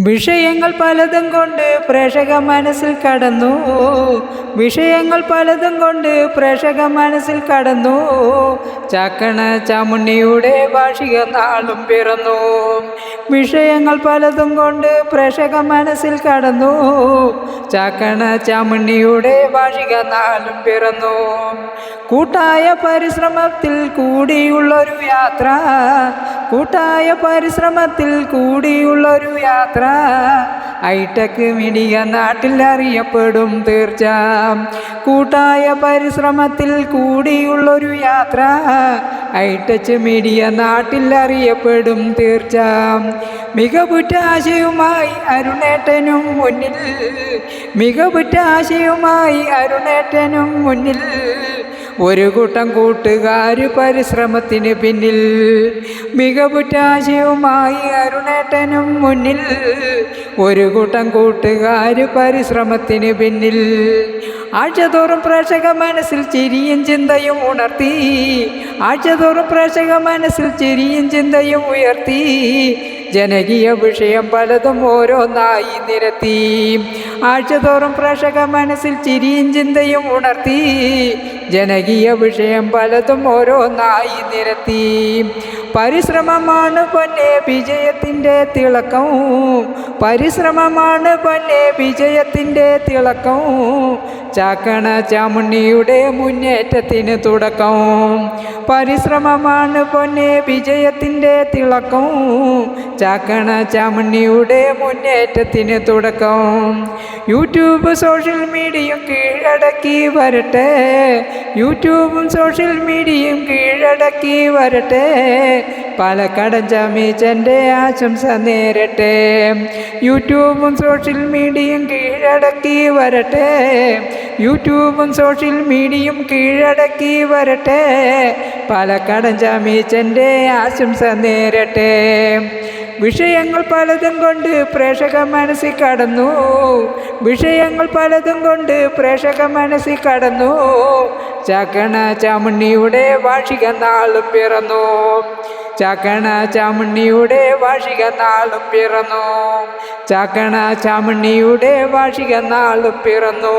വിഷയങ്ങൾ പലതും കൊണ്ട് പ്രേക്ഷക മനസ്സിൽ കടന്നു. വിഷയങ്ങൾ പലതും കൊണ്ട് പ്രേക്ഷക മനസ്സിൽ കടന്നു. ചാക്കണ ചാമുണ്ണിയുടെ വാർഷിക നാളും പിറന്നു. വിഷയങ്ങൾ പലതും കൊണ്ട് പ്രേക്ഷക മനസ്സിൽ കടന്നു. ചാക്കണ ചാമുണ്ണിയുടെ വാർഷിക നാളും പിറന്നു. കൂട്ടായ പരിശ്രമത്തിൽ കൂടിയുള്ളൊരു യാത്ര. കൂട്ടായ പരിശ്രമത്തിൽ കൂടിയുള്ളൊരു യാത്ര. ഹൈടെക് മീഡിയ നാട്ടിൽ അറിയപ്പെടും തീർച്ച. കൂട്ടായ പരിശ്രമത്തിൽ കൂടിയുള്ളൊരു യാത്ര. ഹൈടെക് മീഡിയ നാട്ടിൽ അറിയപ്പെടും തീർച്ച. മികവുറ്റ ആശയവുമായി അരുണേട്ടനും മുന്നിൽ. മികവുറ്റ ആശയവുമായി അരുണേട്ടനും മുന്നിൽ. ഒരു കൂട്ടം കൂട്ടുകാർ പരിശ്രമത്തിന് പിന്നിൽ. മികവുറ്റ ആശയവുമായി അരുണേട്ടനും മുന്നിൽ. ഒരു കൂട്ടം കൂട്ടുകാർ പരിശ്രമത്തിന് പിന്നിൽ. ആഴ്ചതോറും പ്രേക്ഷക മനസ്സിൽ ചിരിയും ചിന്തയും ഉണർത്തി. ആഴ്ചതോറും പ്രേക്ഷക മനസ്സിൽ ചിരിയും ചിന്തയും ഉയർത്തി. ജനകീയ വിഷയം പലതും ഓരോന്നായി നിരത്തി. ആഴ്ചതോറും പ്രേക്ഷക മനസ്സിൽ ചിരിയും ചിന്തയും ഉണർത്തി. ജനകീയ വിഷയം പലതും ഓരോന്നായി നിരത്തി. പരിശ്രമമാണ് പൊന്നെ വിജയത്തിൻ്റെ തിളക്കം. പരിശ്രമമാണ് പൊന്നെ വിജയത്തിൻ്റെ തിളക്കം. ചാക്കണ ചാമുണ്ണിയുടെ മുന്നേറ്റത്തിന് തുടക്കം. പരിശ്രമമാണ് പൊന്നെ വിജയത്തിൻ്റെ തിളക്കം. ചാക്കണ ചാമുണ്ണിയുടെ മുന്നേറ്റത്തിന് തുടക്കം. യൂട്യൂബ് സോഷ്യൽ മീഡിയയും കീഴടക്കി വരട്ടെ. യൂട്യൂബും സോഷ്യൽ മീഡിയയും കീഴടക്കി വരട്ടെ. പാലക്കാടൻ ചമീച്ചൻ്റെ ആശംസ നേരട്ടെ. യൂട്യൂബും സോഷ്യൽ മീഡിയയും കീഴടക്കി വരട്ടെ. യൂട്യൂബും സോഷ്യൽ മീഡിയയും കീഴടക്കി വരട്ടെ. പാലക്കാടൻ ചമീച്ചൻ്റെ ആശംസ നേരട്ടെ. വിഷയങ്ങൾ പലതും കൊണ്ട് പ്രേക്ഷക മനസ്സിൽ കടന്നു. വിഷയങ്ങൾ പലതും കൊണ്ട് പ്രേക്ഷക മനസ്സിൽ കടന്നു. ചാക്കണ ചാമുണ്ണിയുടെ വാർഷിക നാളും പിറന്നു. ചാക്കണ ചാമുണ്ണിയുടെ വാർഷിക നാളും പിറന്നു. ചാക്കണ ചാമുണ്ണിയുടെ വാർഷിക നാളും പിറന്നു.